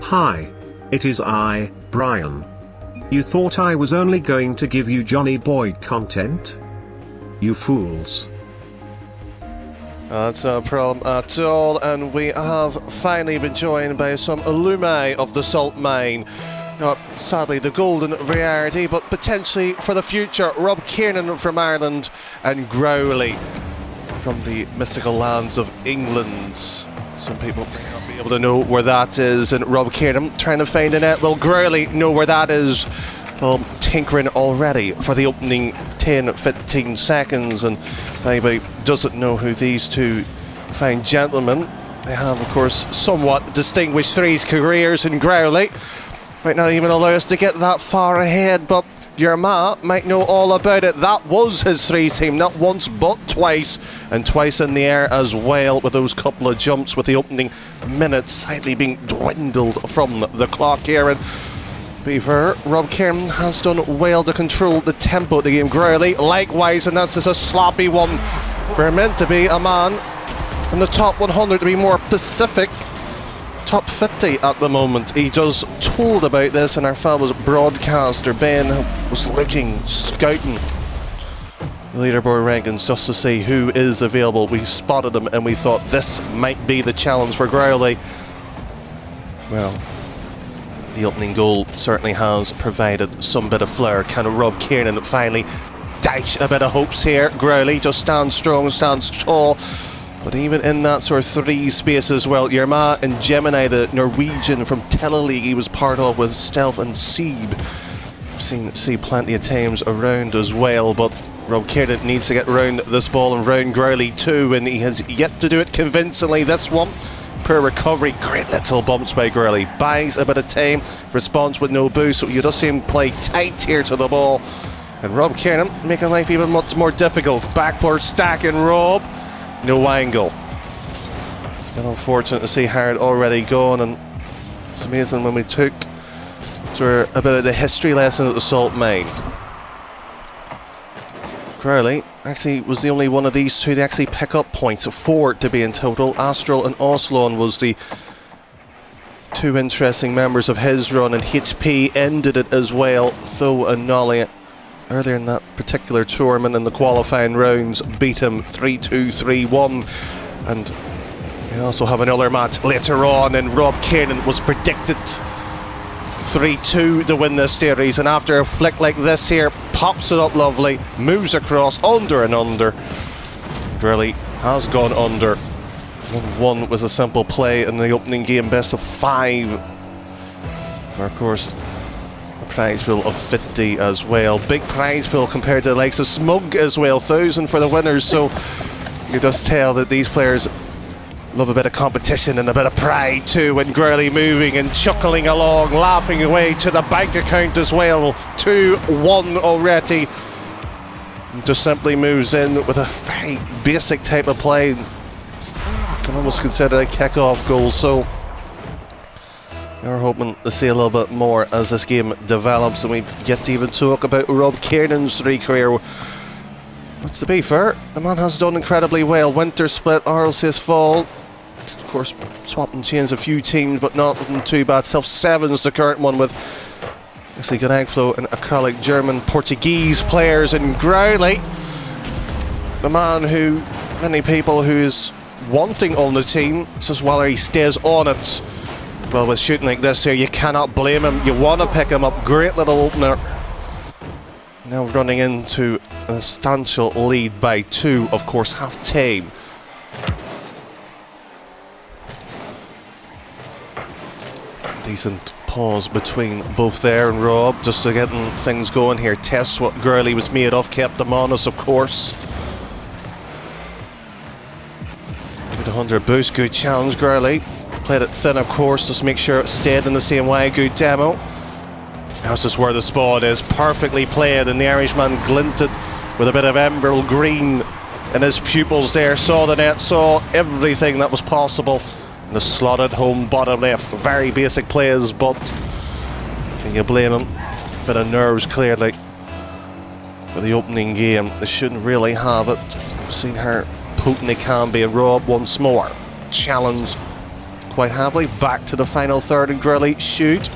Hi. It is I, Brian. You thought I was only going to give you Johnny Boy content? You fools. That's no problem at all, and we have finally been joined by some alumni of the salt mine. Not sadly the golden rarity, but potentially for the future, Rob Kiernan from Ireland and Growlii from the mystical lands of England. Some people may not be able to know where that is, and Rob Kiernan trying to find a net. Well, Growlii know where that is. Well, tinkering already for the opening 10-15 seconds, and if anybody doesn't know who these two fine gentlemen, they have of course somewhat distinguished threes careers in Growlii. Might not even allow us to get that far ahead, but your ma might know all about it. That was his threes team, not once but twice, and twice in the air as well, with those couple of jumps with the opening minutes slightly being dwindled from the clock here. And Beaver, Rob Kiernan has done well to control the tempo of the game. Growlii likewise, and that's just a sloppy one for meant to be a man in the top 100, to be more specific, top 50 at the moment. He just told about this, and our fabulous broadcaster Ben was looking, scouting the leaderboard rankings just to see who is available. We spotted him and we thought this might be the challenge for Growlii. Well, the opening goal certainly has provided some bit of flair. Can Rob Kiernan finally dash a bit of hopes here? Growlii just stands strong, stands tall. But even in that sort of three space as well, Yerma and Gemini, the Norwegian from Teleleague he was part of with Stealth and Seeb. See plenty of times around as well, but Rob Kiernan needs to get round this ball and round Growlii too, and he has yet to do it convincingly. This one, poor recovery, great little bumps by Growlii. Buys a bit of time, responds with no boost, so you just see him play tight here to the ball. And Rob Kiernan making life even much more difficult. Backboard stack and Rob. No angle. And unfortunate to see Hard already gone, and it's amazing when we took sort of a bit of the history lesson at the salt mine. Growlii actually was the only one of these two to actually pick up points, 4 to be in total. Astral and Oslon was the two interesting members of his run, and HP ended it as well, though Anali earlier in that particular tournament in the qualifying rounds beat him 3-2, 3-1. And we also have another match later on, and Rob Kiernan was predicted 3-2 to win this series, and after a flick like this here, pops it up lovely, moves across, under and under. Growlii has gone under. 1-1 was a simple play in the opening game, best of 5. Of course, prize pool of 50 as well. Big prize pool compared to the likes of Smug as well, 1,000 for the winners, so you just tell that these players love a bit of competition and a bit of pride too, when Growlii moving and chuckling along, laughing away to the bank account as well. 2-1 already. Just simply moves in with a very basic type of play. You can almost consider a kick-off goal, so we're hoping to see a little bit more as this game develops, and we get to even talk about Rob Kiernan's three career. But to be fair, the man has done incredibly well. Winter split, Arlesius fall. Of course, swapped and changed a few teams, but not looking too bad. Self-7's the current one, with actually Gonagflow and acrylic German Portuguese players. And Growlii, the man who many people who is wanting on the team, says whether he stays on it. Well, with shooting like this here, you cannot blame him. You want to pick him up. Great little opener. Now running into a substantial lead by 2, of course, half time. Decent pause between both there and Rob, just to getting things going here. Test what Growlii was made of, kept them honest, of course. Good 100 boost, good challenge, Growlii. Played it thin, of course, just make sure it stayed in the same way. Good demo. That's just where the spot is. Perfectly played, and the Irishman glinted with a bit of emerald green in his pupils there. Saw the net, saw everything that was possible. And the slotted home bottom left. Very basic plays, but can you blame him? Bit of nerves clearly for the opening game. They shouldn't really have it. Seen how potent they can be, and Rob once more. Challenge quite happily. Back to the final third, and Growlii shoot.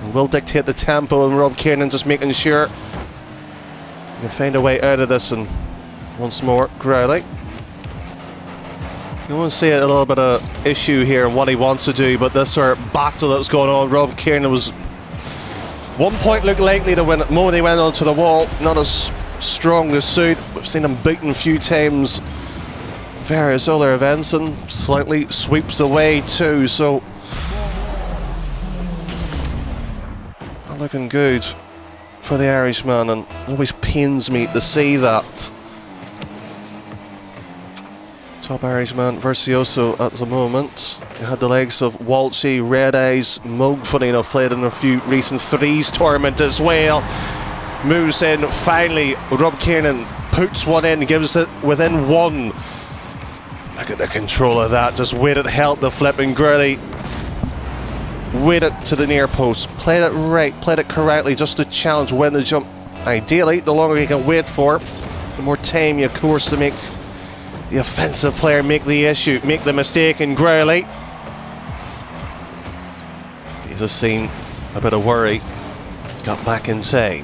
And will dictate the tempo, and Rob Kiernan just making sure he can find a way out of this. And once more, Growlii. You want to see a little bit of issue here in what he wants to do, but this sort of battle that's going on, Rob Kiernan was 1 point looked likely to win. The moment he went onto the wall, not as strong as suit. We've seen him beaten a few times, various other events, and slightly sweeps away too. So not looking good for the Irishman, and it always pains me to see that. Top Irishman Virtuoso at the moment. You had the legs of Walshy, Red Eyes, Mug, funny enough, played in a few recent threes tournament as well. Moves in, finally, Rob Kiernan puts one in, gives it within one. Look at the control of that, just waited, held the flip, and Growlii waited to the near post. Played it right, played it correctly, just to challenge, win the jump. Ideally, the longer you can wait for, the more time you, of course, to make the offensive player make the issue, make the mistake. And Growlii, he's just seen a bit of worry, got back in time.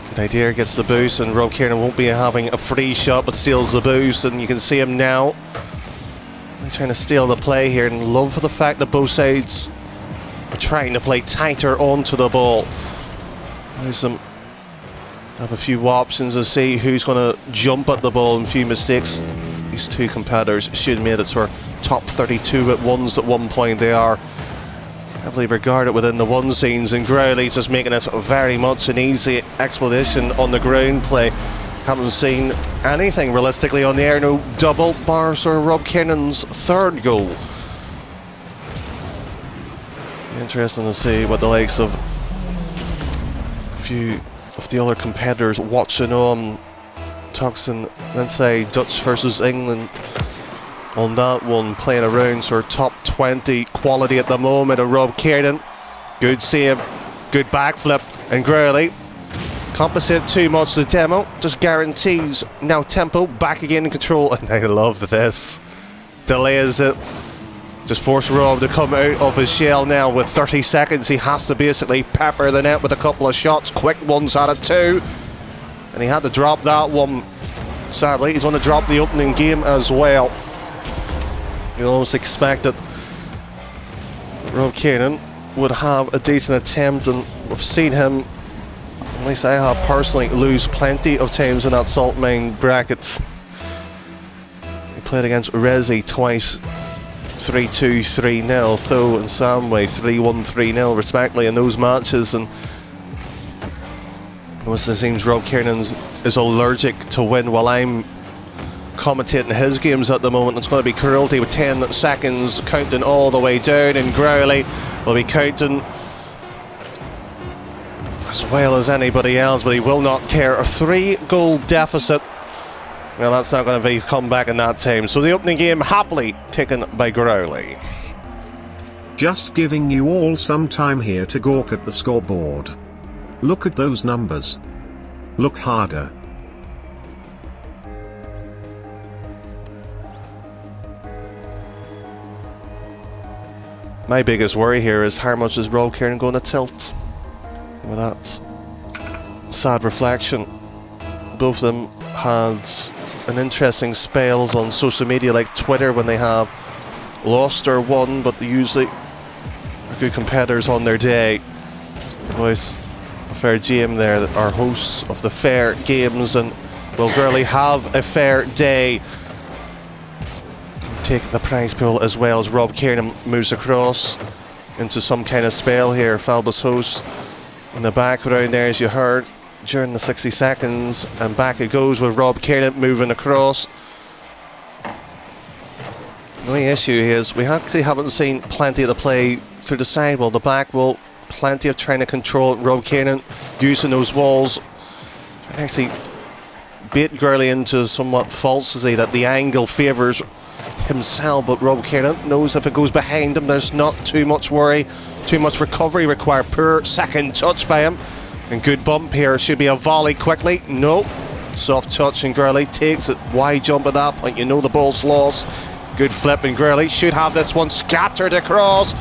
Good idea, gets the boost, and Rob Kiernan won't be having a free shot, but steals the boost, and you can see him now. They're trying to steal the play here, and love for the fact that both sides are trying to play tighter onto the ball. There's some have a few options to see who's going to jump at the ball, and a few mistakes. These two competitors should have made it to our top 32 at ones at one point. They are heavily regarded within the one scenes, and Growlii just making it very much an easy expedition on the ground play. Haven't seen anything realistically on the air, no double bars or Rob Kiernan's third goal. Interesting to see what the likes of a few of the other competitors watching on. Tuxin, let's say Dutch versus England on that one, playing around sort of top 20 quality at the moment. And Rob Kiernan, good save, good backflip, and Growlii compensate too much. The demo just guarantees now tempo, back again in control, and I love this. Delays it, just force Rob to come out of his shell now. With 30 seconds, he has to basically pepper the net with a couple of shots, quick ones out of two, and he had to drop that one. Sadly, he's going to drop the opening game as well. You almost expect that Rob Kiernan would have a decent attempt, and we've seen him, at least I have personally, lose plenty of times in that salt mine bracket. He played against Resi twice, 3-2, 3-0, Tho and Samway 3-1, 3-0 respectively in those matches. And it seems Rob Kiernan is allergic to win while I'm commentating his games at the moment. It's going to be cruelty with 10 seconds counting all the way down, and Growlii will be counting as well as anybody else, but he will not care. A 3-goal deficit, well, that's not going to be come back in that time. So the opening game happily taken by Growlii. Just giving you all some time here to gawk at the scoreboard. Look at those numbers. Look harder. My biggest worry here is how much is Rob Kiernan going to tilt. With that sad reflection, both of them had an interesting spells on social media like Twitter when they have lost or won, but they usually are good competitors on their day. The boys of FairJame there that are hosts of the Fair Games, and will Growlii have a fair day? Take the prize pool as well as Rob Kiernan moves across into some kind of spell here. Falbus hosts in the background there, as you heard during the 60 seconds, and back it goes with Rob Kiernan moving across. The only issue is we actually haven't seen plenty of the play through the sidewall, the back wall, plenty of trying to control Rob Kiernan using those walls, trying to actually bait Growlii into somewhat falsity that the angle favours himself, but Rob Kiernan knows if it goes behind him there's not too much worry, too much recovery required. Poor second touch by him, and good bump here. Should be a volley quickly. No, soft touch, and Growlii takes it. Wide jump at that point, you know the ball's lost. Good flip, and Growlii should have this one scattered across.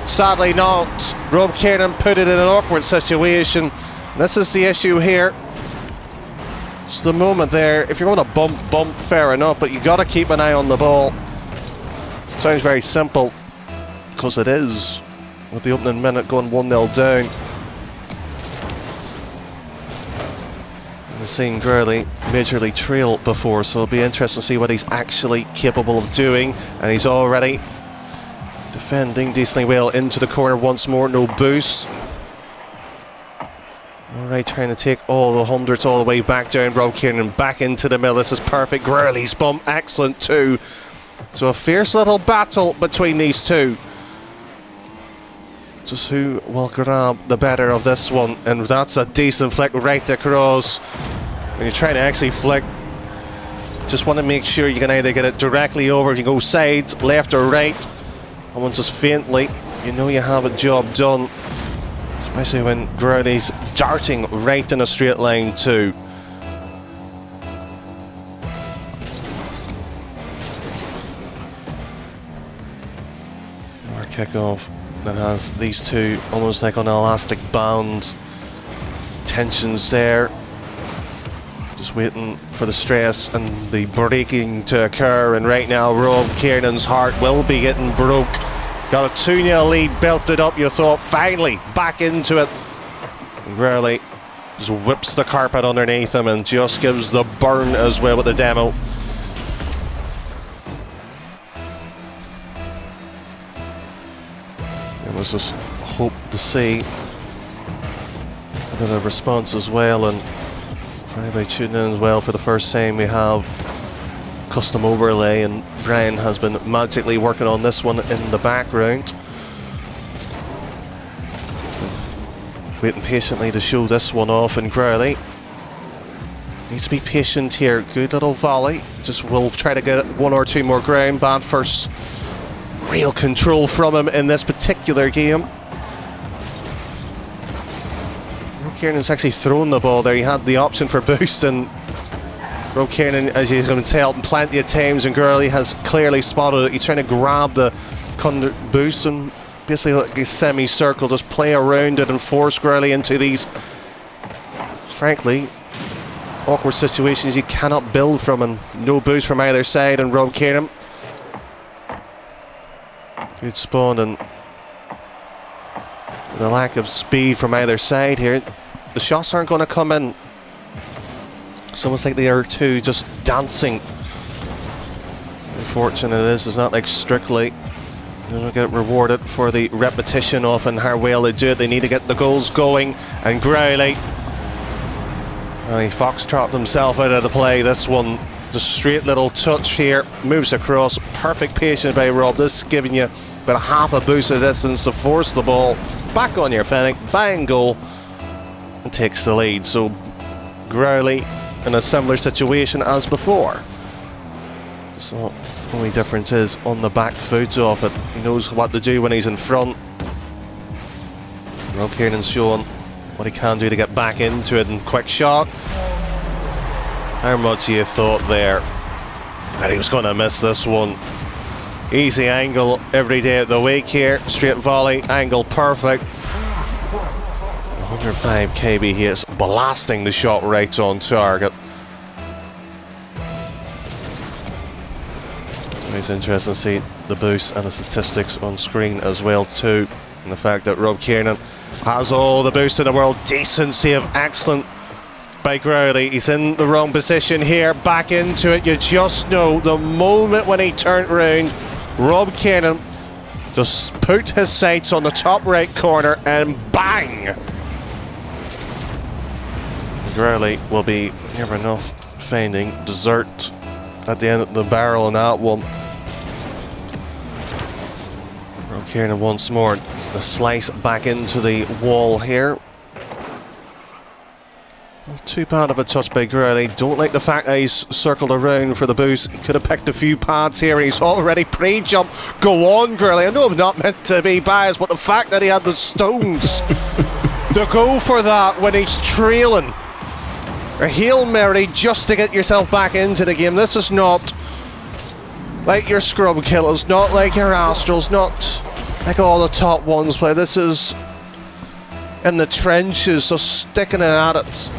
Sadly not. Rob Kiernan put it in an awkward situation. This is the issue here. Just the moment there, if you're going to bump, fair enough, but you got to keep an eye on the ball. Sounds very simple, because it is, with the opening minute going 1-0 down. I've seen Growlii majorly trail before, so it'll be interesting to see what he's actually capable of doing. And he's already defending decently well into the corner once more, no boost. Alright, trying to take all the hundreds all the way back down. Rob Kiernan back into the middle. This is perfect. Growlii's bump, excellent too. So a fierce little battle between these two. Just who will grab the better of this one. And that's a decent flick right across. When you're trying to actually flick, just want to make sure you can either get it directly over, you can go side, left or right. And once just faintly, you know you have a job done. Especially when Growlii's darting right in a straight line too. Our kickoff that has these two almost like on an elastic band. Tensions there. Just waiting for the stress and the breaking to occur, and right now Rob Kiernan's heart will be getting broke. Got a 2-0 lead belted up, you thought, finally back into it. And Growlii just whips the carpet underneath him and just gives the burn as well with the demo. And let's just hope to see a bit of response as well. And for anybody tuning in as well for the first time, we have custom overlay, and Brian has been magically working on this one in the background. Waiting patiently to show this one off, and Growlii needs to be patient here. Good little volley. Just will try to get one or two more ground. Bad first real control from him in this particular game. Kiernan's actually thrown the ball there. He had the option for boost, and Rob Kiernan, as you can tell, plenty of times, and Growlii has clearly spotted it. He's trying to grab the boost and basically like a semicircle, just play around it and force Growlii into these, frankly, awkward situations you cannot build from, and no boost from either side. And Rob Kiernan, good spawn, and the lack of speed from either side here, the shots aren't going to come in. It's almost like they are two just dancing. Unfortunate it is, it's not like Strictly. They don't get rewarded for the repetition of and how well they do it. They need to get the goals going, and Growlii, he foxtrotted himself out of the play. This one, just straight little touch here, moves across, perfect patience by Rob. This is giving you about a half a boost of distance to force the ball back on your fennec, bang, goal, and takes the lead. So Growlii in a similar situation as before. So the only difference is on the back foot of it. He knows what to do when he's in front. Rob Kiernan's showing what he can do to get back into it, and quick shot. How much you thought there that he was going to miss this one? Easy angle every day of the week here. Straight volley, angle perfect. 105 kb here, blasting the shot right on target. It's interesting to see the boost and the statistics on screen as well too, and the fact that Rob Kiernan has all the boost in the world. Decent save, excellent by Growlii. He's in the wrong position here, back into it. You just know the moment when he turned round, Rob Kiernan just put his sights on the top right corner and bang! Growlii will be near enough finding dessert at the end of the barrel on that one. Rob Kiernan once more, the slice back into the wall here. Not too bad of a touch by Growlii. Don't like the fact that he's circled around for the boost. He could have picked a few pads here. He's already pre-jump. Go on, Growlii. I know I'm not meant to be biased, but the fact that he had the stones to go for that when he's trailing. A Hail Mary just to get yourself back into the game. This is not like your scrub killers, not like your Astrals, not like all the top ones play. This is in the trenches, just sticking it at it.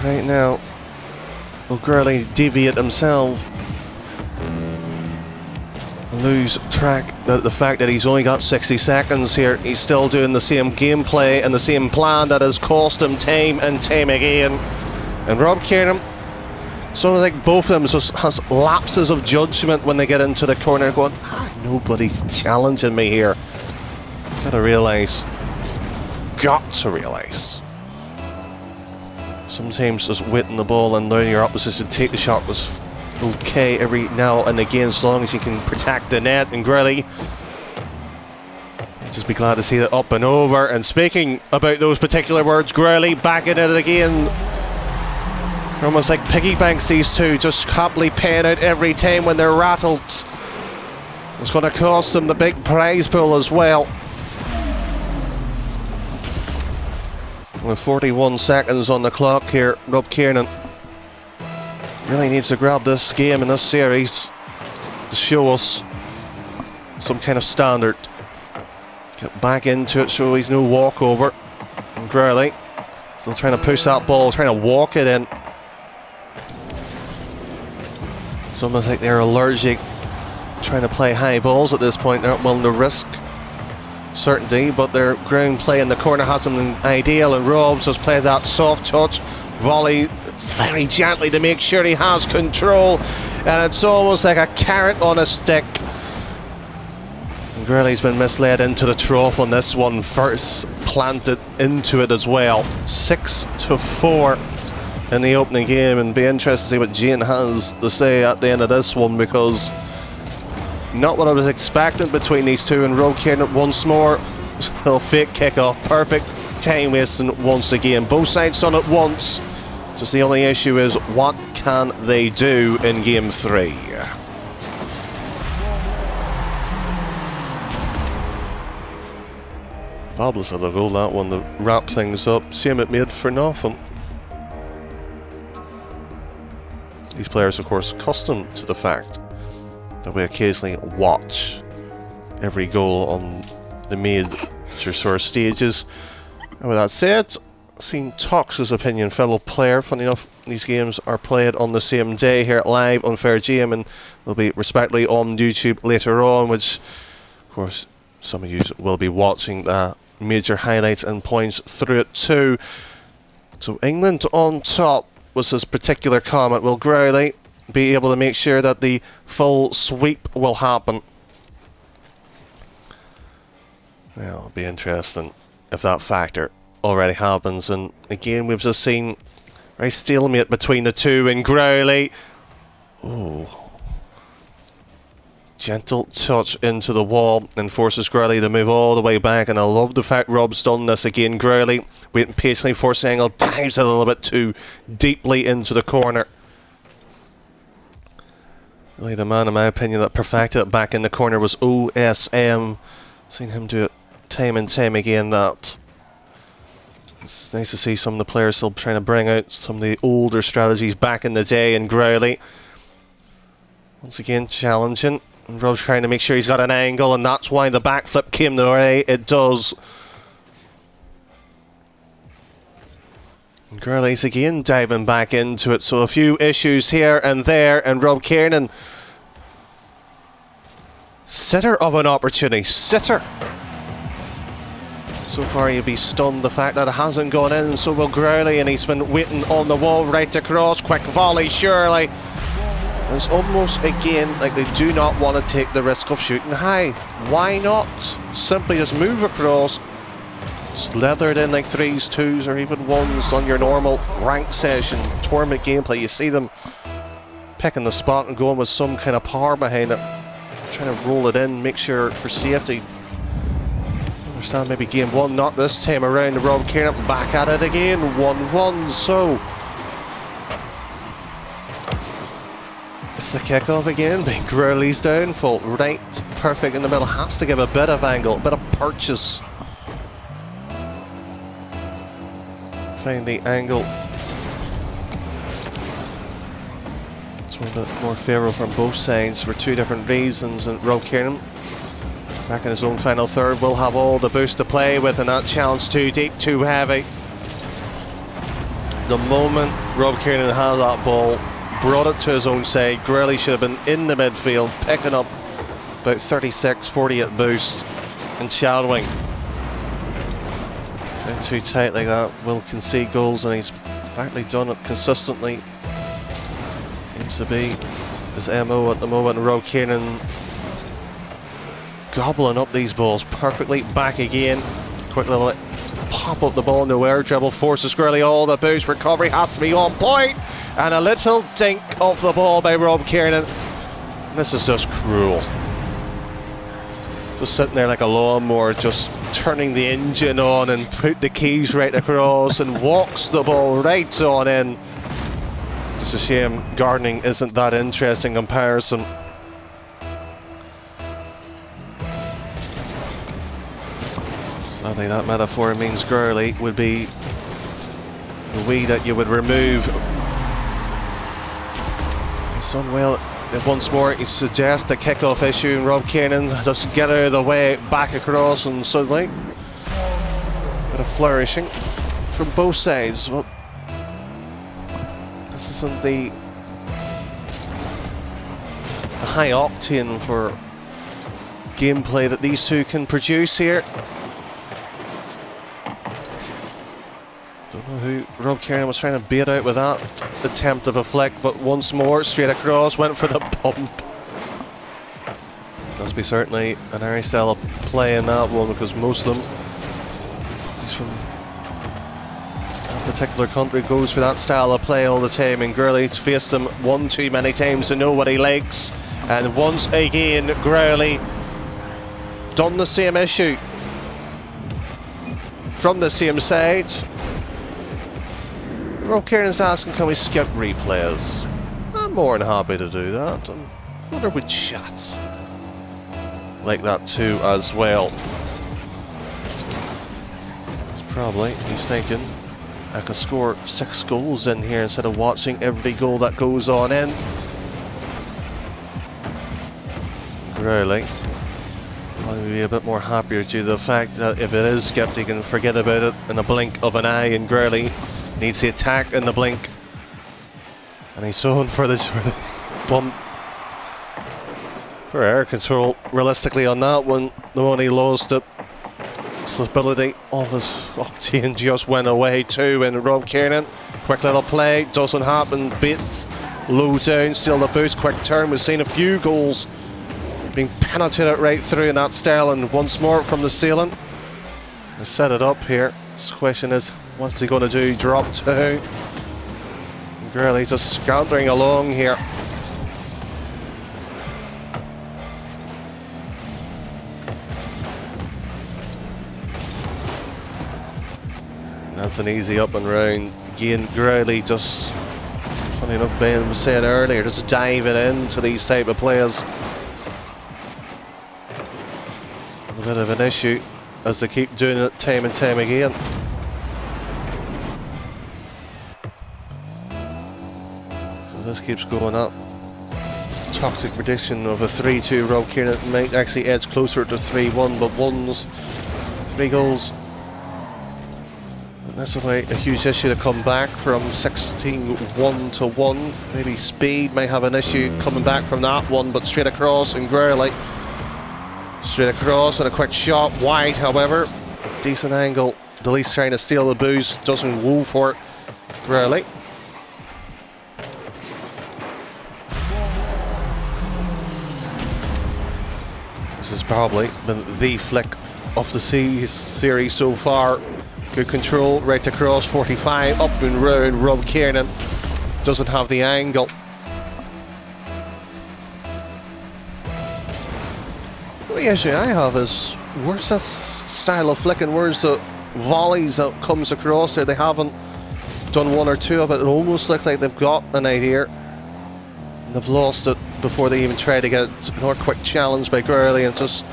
Right now, will Growlii deviate himself? Lose track that the fact that he's only got 60 seconds here. He's still doing the same gameplay and the same plan that has cost him time and time again. And Rob Kieran, so like both of them just has lapses of judgment when they get into the corner, going, nobody's challenging me here. Gotta realise, got to realise, sometimes just waiting the ball and learning your opposition to take the shot was okay every now and again, as long as you can protect the net. And Growlii, just be glad to see that up and over. And speaking about those particular words, Growlii back in it again. Almost like piggy banks, these two, just happily paying out every time when they're rattled. It's going to cost them the big prize pool as well. With 41 seconds on the clock here, Rob Kieran really needs to grab this game and this series to show us some kind of standard. Get back into it, so he's no walkover. And Growlii still trying to push that ball, trying to walk it in. It's almost like they're allergic, trying to play high balls at this point. They're not willing to risk certainty, but their ground play in the corner hasn't been ideal, and Rob's just played that soft touch volley very gently to make sure he has control, and it's almost like a carrot on a stick. And Growlii's been misled into the trough on this one, first planted into it as well. 6-4 in the opening game, and be interested to see what Jane has to say at the end of this one, because not what I was expecting between these two. And Rob Kieran once more, little fake kick-off, perfect time wasting once again. Both sides done it once, just the only issue is what can they do in game 3? Fabulous little goal, that one, to wrap things up. Same it made for nothing. These players, of course, accustomed to the fact that we occasionally watch every goal on the major sort of stages. And with that said, seen Tox's opinion, fellow player. Funny enough, these games are played on the same day here live on FairJame, and will be respectively on YouTube later on, which, of course, some of you will be watching the major highlights and points through it too. So England on top was his particular comment. Will Growlii be able to make sure that the full sweep will happen? Well, it'll be interesting if that factor already happens. And again, we've just seen a stalemate between the two, and Growlii, oh, gentle touch into the wall and forces Growlii to move all the way back. And I love the fact Rob's done this again. Growlii waiting patiently for Angle, dives a little bit too deeply into the corner. Really, the man, in my opinion, that perfected it back in the corner was OSM. Seen him do it time and time again. That it's nice to see some of the players still trying to bring out some of the older strategies back in the day. And Growlii, once again, challenging. And Rob's trying to make sure he's got an angle, and that's why the backflip came the way it does. And Growlii's again diving back into it, so a few issues here and there, and Rob Kieran, sitter of an opportunity, sitter. So far you'd be stunned the fact that it hasn't gone in, and so will Growlii, and he's been waiting on the wall right across. Quick volley, surely. It's almost again like they do not want to take the risk of shooting high. Why not? Simply just move across, just leather it in like 3s, 2s, or even 1s on your normal rank session, tournament gameplay. You see them picking the spot and going with some kind of power behind it, trying to roll it in, make sure for safety. Understand maybe game 1, not this time around. Rob Kieran back at it again, 1-1, so it's the kickoff again, being Growlii's downfall. Right, perfect in the middle, has to give a bit of angle, a bit of purchase. Find the angle. It's a little bit more favourable from both sides for two different reasons, and Rob Kiernan, back in his own final third, will have all the boost to play with, and that challenge too deep, too heavy. The moment Rob Kiernan had that ball, brought it to his own side, Growlii should have been in the midfield, picking up about 36, 48 boost and shadowing. Playing too tight like that will concede goals, and he's frankly done it consistently. Seems to be his MO at the moment. Rob Kiernan gobbling up these balls perfectly. Back again. Quick little pop up the ball, no air dribble, forces Growlii all the boost. Recovery has to be on point, and a little dink off the ball by Rob Kiernan. This is just cruel. Just sitting there like a lawnmower, just turning the engine on and put the keys right across and walks the ball right on in. Just a shame gardening isn't that interesting comparison. Sadly, that metaphor means Growlii would be the weed that you would remove. He's done well. Once more, he suggests a kick-off issue, and Rob Kiernan doesn't get out of the way, back across, and suddenly a bit of flourishing from both sides. Well, this isn't the high octane for gameplay that these two can produce here. Don't know who Rob Kiernan was trying to bait out with that attempt of a flick, but once more, straight across, went for the bump. Must be certainly an Irish style of play in that one, because most of them, he's from that particular country, goes for that style of play all the time, and Growlii's faced him one too many times to know what he likes. And once again, Growlii done the same issue from the same side. Rob Kiernan's asking, can we skip replays? I'm more than happy to do that. And wonder would chat like that too as well. It's probably, he's thinking, I can score 6 goals in here instead of watching every goal that goes on in. Growlii probably be a bit more happier due to the fact that if it is skipped, he can forget about it in a blink of an eye, and Growlii needs the attack in the blink, and he's going for the sort of bump. For air control, realistically on that one, the one he lost it, stability of his octane just went away too. And Rob Kiernan, quick little play, doesn't happen, beats low down, still the boost, quick turn. We've seen a few goals being penetrated right through in that style, and once more from the ceiling. They set it up here. This question is, what's he going to do? Drop down. Growlii just scampering along here. That's an easy up and round. Again, Growlii just, funny enough, Ben was saying earlier, just diving into these type of players. A bit of an issue as they keep doing it time and time again. So this keeps going up. Toxic prediction of a 3-2 Rob Kiernan might actually edge closer to 3-1, but 3 goals. And that's a huge issue to come back from 16-1 to 1. Maybe speed may have an issue coming back from that one, but straight across, and Growlii straight across, and a quick shot wide, however. Decent angle. The least trying to steal the boost, doesn't go for it. Growlii. This has probably been the flick of the series so far. Good control, right across, 45, up and round. Rob Kiernan doesn't have the angle. The issue I have is, where's that style of flicking? Where's the volleys that comes across there? They haven't done 1 or 2 of it. It almost looks like they've got an idea and they've lost it before they even try to get it. Another quick challenge by Growlii, and just,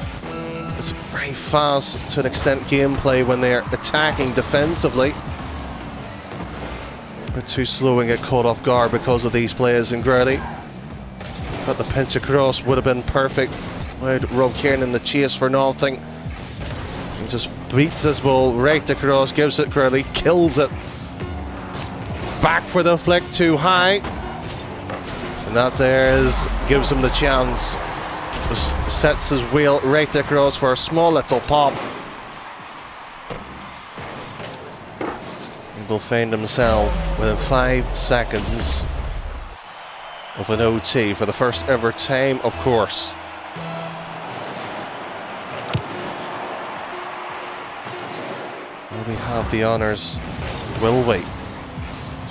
it's very fast to an extent gameplay when they're attacking defensively. A bit too slow and get caught off guard because of these players in Growlii. But the pinch across would have been perfect. Allowed Rob Kiernan the chase for nothing. He just beats this ball right across, gives it Growlii, kills it. Back for the flick, too high. And that there gives him the chance. Just sets his wheel right across for a small little pop. He will find himself within 5 seconds of an OT for the first ever time, of course. Will we have the honours? Will we?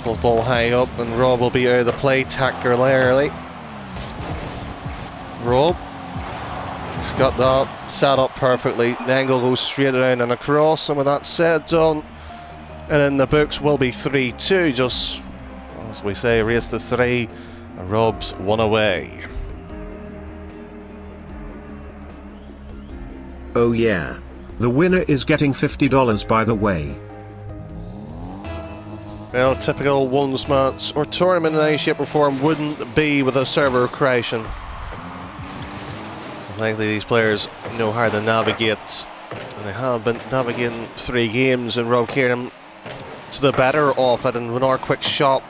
We'll ball high up and Rob will be out of the play tacticarily. Rob, he's got that set up perfectly. The angle goes straight around and across, and with that said, done. And then the books will be 3-2, just as we say, race to 3, and Rob's 1 away. Oh yeah. The winner is getting $50 by the way. Well, typical ones match or tournament in any shape or form wouldn't be with a server crashing. Likely these players know how to navigate, and they have been navigating 3 games, and Rob Kiernan to the better of it, and with our quick shot.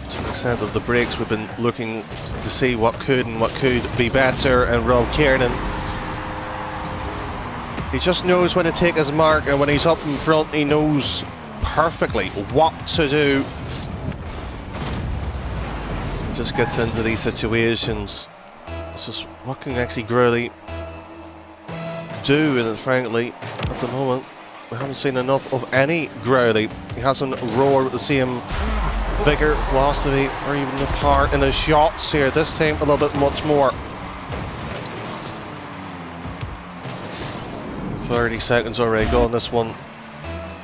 To the extent of the breaks, we've been looking to see what could and what could be better, and Rob Kiernan, he just knows when to take his mark, and when he's up in front, he knows perfectly what to do. He just gets into these situations. It's just what can actually Growlii do, and frankly, at the moment, we haven't seen enough of any Growlii. He hasn't roared with the same vigour, velocity, or even the power in his shots here. This time, a little bit much more. 30 seconds already gone. This one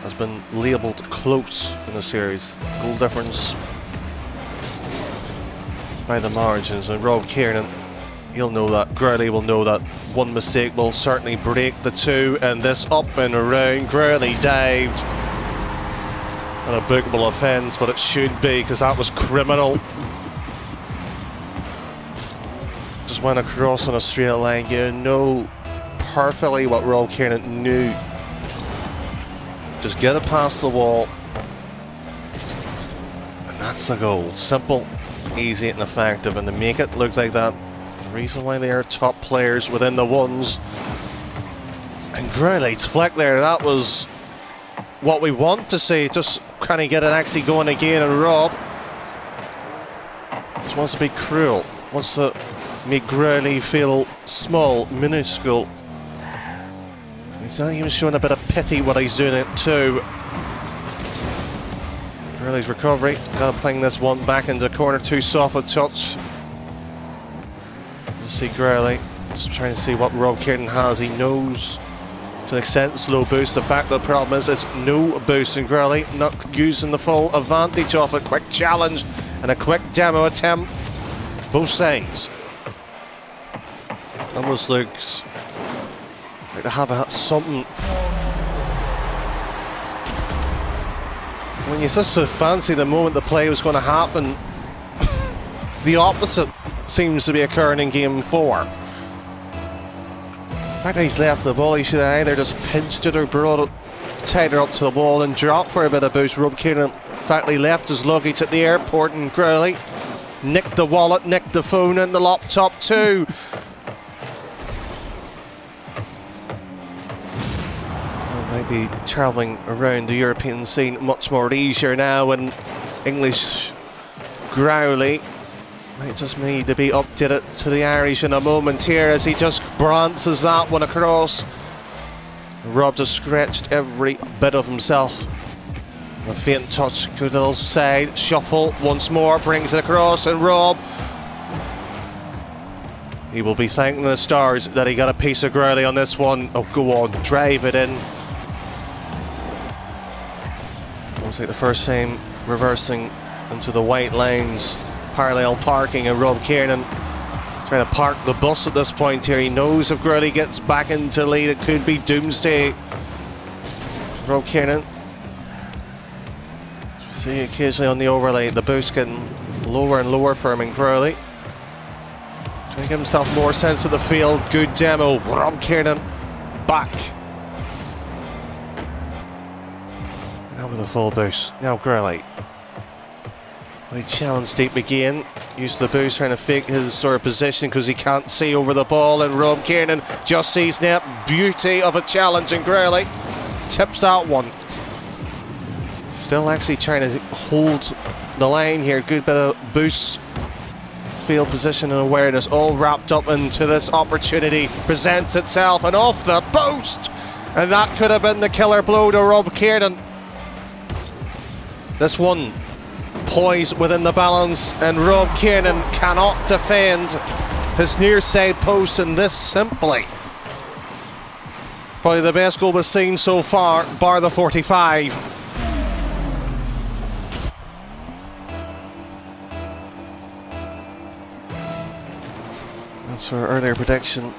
has been labelled close in the series. Goal difference by the margins, and Rob Kiernan, he'll know that. Growlii will know that. One mistake will certainly break the 2, and this up and around. Growlii dived. An a bookable offence, but it should be, because that was criminal. Just went across on a straight line. You know perfectly what Rob Kiernan knew. Just get it past the wall, and that's the goal. Simple, easy and effective, and to make it look like that, the reason why they are top players within the ones. And Growlii's flick there, that was what we want to see. Just can he get it actually going again, and Rob just wants to be cruel, wants to make Growlii feel small, minuscule. He's not even showing a bit of pity what he's doing it too. Growlii's recovery, got to playing this one back into the corner, too soft a touch. You see Growlii just trying to see what Rob Kiernan has. He knows to an extent slow boost. The fact that the problem is it's no boost, in Growlii not using the full advantage of a quick challenge and a quick demo attempt. Both sides. Almost looks like they have something. When you just fancy the moment the play was going to happen, the opposite seems to be occurring in game 4. The fact that he's left the ball, he should have either just pinched it or brought it tighter up to the wall and dropped for a bit of boost. Rob Kiernan, in fact, he left his luggage at the airport, and Growlii nicked the wallet, nicked the phone and the laptop too. Maybe travelling around the European scene much more easier now, and English Growlii might just need to be updated to the Irish in a moment here, as he just branches that one across. Rob just scratched every bit of himself. A faint touch, good little side shuffle once more, brings it across, and Rob, he will be thanking the stars that he got a piece of Growlii on this one. Oh, go on, drive it in. Looks like the first time reversing into the white lines, parallel parking, and Rob Kiernan trying to park the bus at this point here. He knows if Growlii gets back into lead, it could be doomsday. Rob Kiernan, see occasionally on the overlay, the boost getting lower and lower for him in Growlii. Trying to give himself more sense of the field. Good demo. Rob Kiernan back. Now with a full boost. Now Growlii. He challenged deep again. Used the boost trying to fake his sort of position because he can't see over the ball, and Rob Kiernan just sees net. Beauty of a challenge, and Growlii tips that one. Still actually trying to hold the line here. Good bit of boost, field position and awareness, all wrapped up into this opportunity. Presents itself and off the post, and that could have been the killer blow to Rob Kiernan. This one poised within the balance, and Rob Kiernan cannot defend his near side post, and this simply probably the best goal we've seen so far, bar the 45. That's our earlier prediction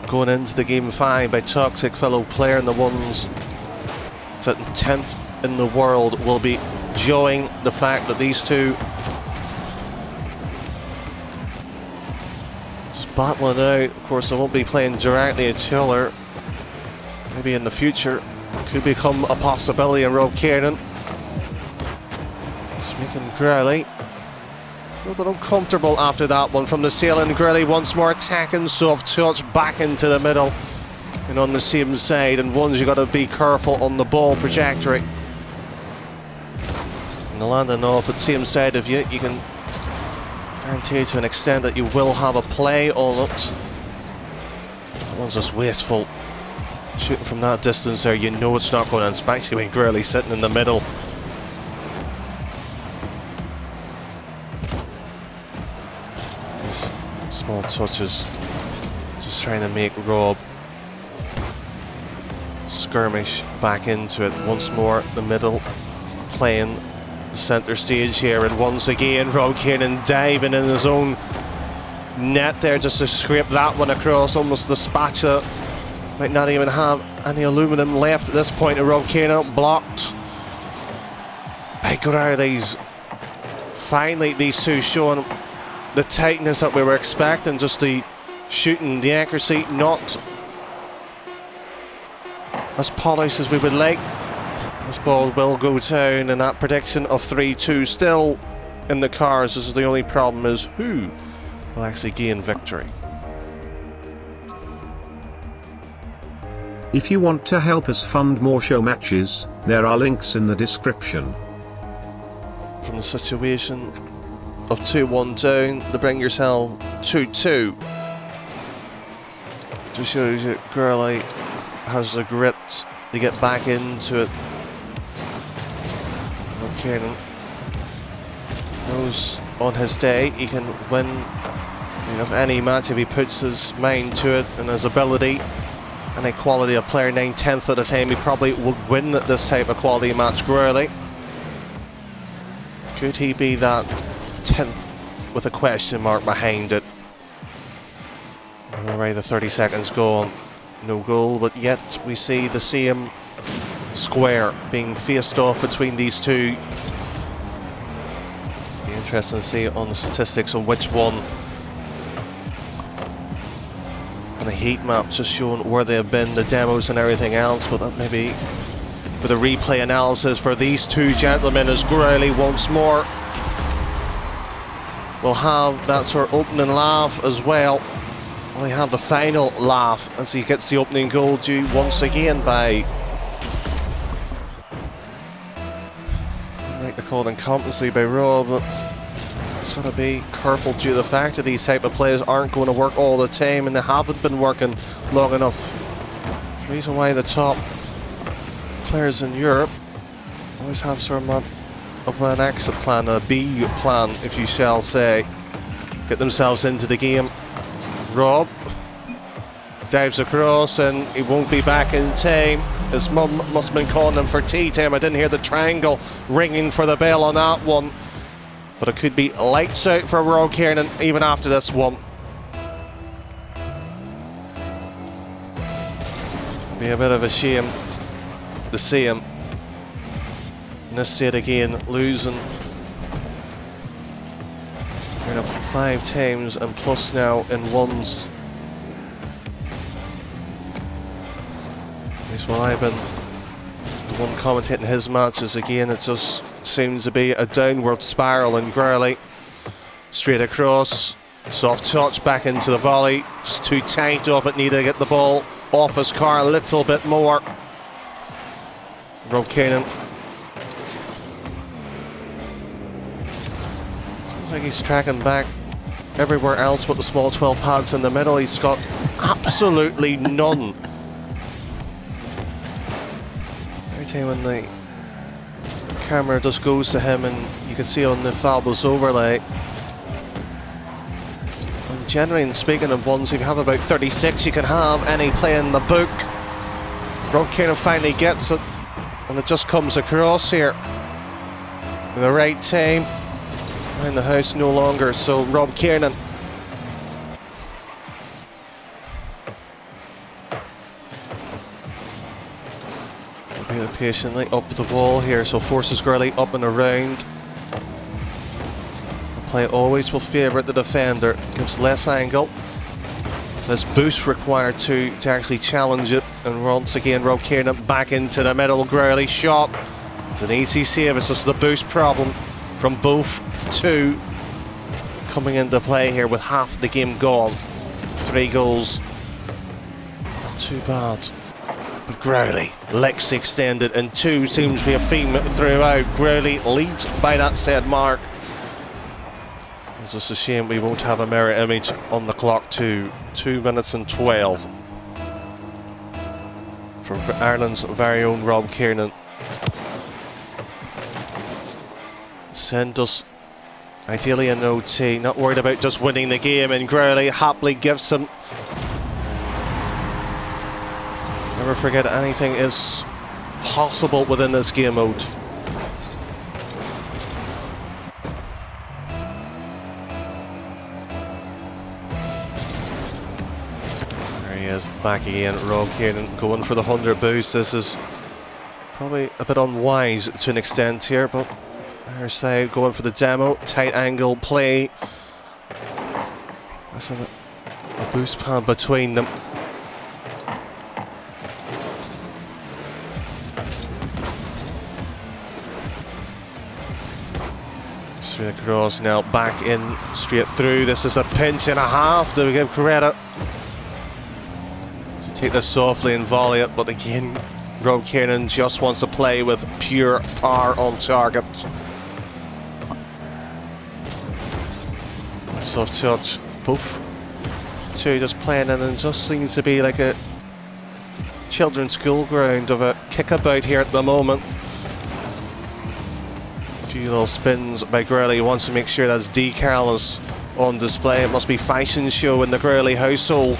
going into the game 5 by Toxic fellow player, and the ones that 10th in the world will be enjoying the fact that these two just battling out. Of course, they won't be playing directly at each other. Maybe in the future could become a possibility. And Rob Kiernan just making Growlii a little bit uncomfortable after that one from the ceiling. Growlii once more attacking, soft touch back into the middle and on the same side, and ones you got to be careful on the ball trajectory. And the landing off at the same side of you, you can guarantee to an extent that you will have a play on it. That one's just wasteful. Shooting from that distance there, you know it's not going to, especially when Growlii sitting in the middle. These small touches, just trying to make Rob skirmish back into it. Once more, the middle playing centre stage here, and once again Rob Kiernan diving in his own net there just to scrape that one across. Almost the spatula might not even have any aluminum left at this point, and Rob Kiernan blocked by Growlii. Finally these two showing the tightness that we were expecting, just the shooting, the accuracy not as polished as we would like. This ball will go down, and that prediction of 3-2 still in the cards. This is the only problem, is who will actually gain victory. If you want to help us fund more show matches, there are links in the description. From the situation of 2-1 down, to bring yourself 2-2. Just shows you Growlii has the grit to get back into it. Kiernan knows on his day he can win, you know, any match if he puts his mind to it and his ability and a quality of player. 9/10 at a time, he probably would win this type of quality match. Growlii, could he be that 10th with a question mark behind it? Already the 30 seconds gone, no goal, but yet we see the same square being faced off between these two. Be interesting to see on the statistics on which one, and the heat maps just showing where they have been, the demos and everything else, but that maybe with a replay analysis for these two gentlemen, as Growlii once more will have that sort of opening laugh as well. Well, he had the final laugh as he gets the opening goal due once again by, I call it incompetency by Rob, but it's got to be careful due to the fact that these type of players aren't going to work all the time, and they haven't been working long enough. The reason why the top players in Europe always have sort of an exit plan, a B plan, if you shall say, get themselves into the game. Rob dives across, and he won't be back in time. His mum must have been calling him for tea time. I didn't hear the triangle ringing for the bell on that one, but it could be lights out for Rob Kiernan even after this one. Be a bit of a shame to see him in this state again, losing kind of 5 times and plus now in ones. At least while I've been the one commentating his matches, again it just seems to be a downward spiral in Growlii. Straight across, soft touch back into the volley, just too tight off it, needed to get the ball off his car a little bit more. Rob Kiernan. Seems like he's tracking back everywhere else but the small 12 pads in the middle. He's got absolutely none. Every time when the camera just goes to him and you can see on the fabulous overlay. And generally speaking of ones, if you have about 36 you can have any play in the book. Rob Kiernan finally gets it and it just comes across here. The right time. Behind the house no longer, so Rob Kiernan. Patiently up the wall here, so forces Growlii up and around. The play always will favour the defender, gives less angle, less boost required to actually challenge it. And once again Rob Kiernan back into the middle. Growlii shot, it's an easy save. It's just the boost problem from both two coming into play here with half the game gone. 3 goals, not too bad. But Growlii, legs extended, and 2 seems to be a theme throughout. Growlii leads by that said mark. It's just a shame we won't have a mirror image on the clock too. 2 minutes and 12. From Ireland's very own Rob Kiernan. Send us ideally an OT, not worried about just winning the game, and Growlii happily gives him. Never forget anything is possible within this game mode. There he is, back again, Rob Kiernan going for the 100 boost. This is probably a bit unwise to an extent here, but their side going for the demo, tight angle play. That's a boost pad between them. Straight across now, back in, straight through. This is a pinch and a half, do we give credit? Take this softly and volley it, but again, Rob Kiernan just wants to play with pure power on target. Soft touch, poof. 2 just playing in, and it just seems to be like a children's school ground of a kickabout here at the moment. A few little spins by Growlii. He wants to make sure that his decal is on display. It must be fashion show in the Growlii household.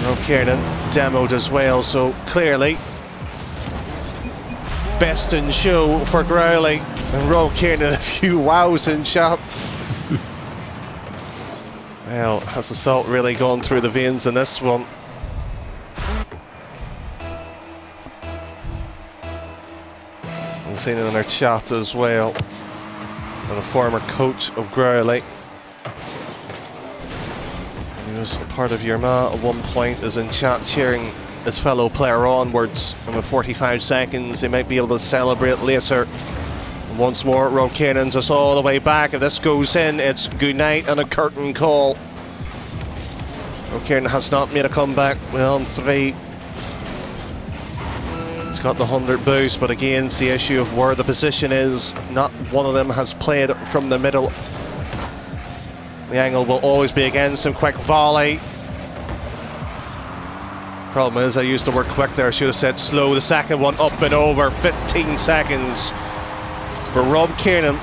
Rob Kiernan demoed as well, so clearly best in show for Growlii. And Rob Kiernan a few wows in shots. Well, has the salt really gone through the veins in this one? We've seen it in our chat as well. And a former coach of Growlii. He was a part of Yerma at one point, is in chat cheering his fellow player onwards. And with 45 seconds, they might be able to celebrate later. And once more, Rob Kiernan just all the way back. If this goes in, it's good night and a curtain call. Rob Kiernan has not made a comeback. Well, on 3. He's got the 100 boost, but again, it's the issue of where the position is. Not one of them has played from the middle. The angle will always be against him. Quick volley. Problem is, I used the word quick there. I should have said slow. The second one up and over. 15 seconds for Rob Kiernan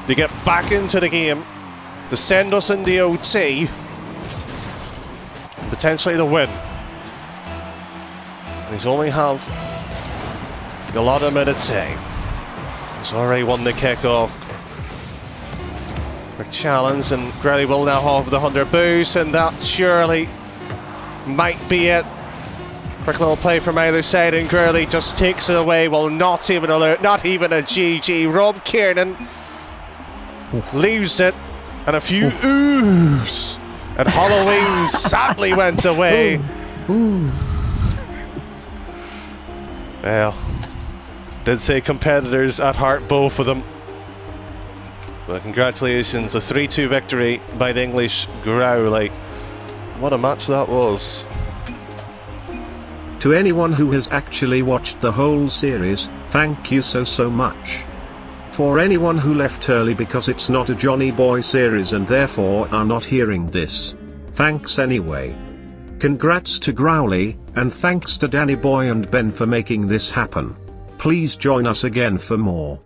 to get back into the game, to send us in the OT, and potentially the win. And he's only have a lot of minutes. He's already won the kick-off. Quick challenge, and Growlii will now have the 100 boost, and that surely might be it. Quick little play from either side, and Growlii just takes it away. Well, not even a GG. Rob Kiernan leaves it, and a few oohs, and Halloween sadly went away. Well, did say competitors at heart, both of them. Well, congratulations, a 3-2 victory by the English Growlii. What a match that was. To anyone who has actually watched the whole series, thank you so much. For anyone who left early because it's not a Johnny Boy series and therefore are not hearing this, thanks anyway. Congrats to Growlii, and thanks to Danny Boy and Ben for making this happen. Please join us again for more.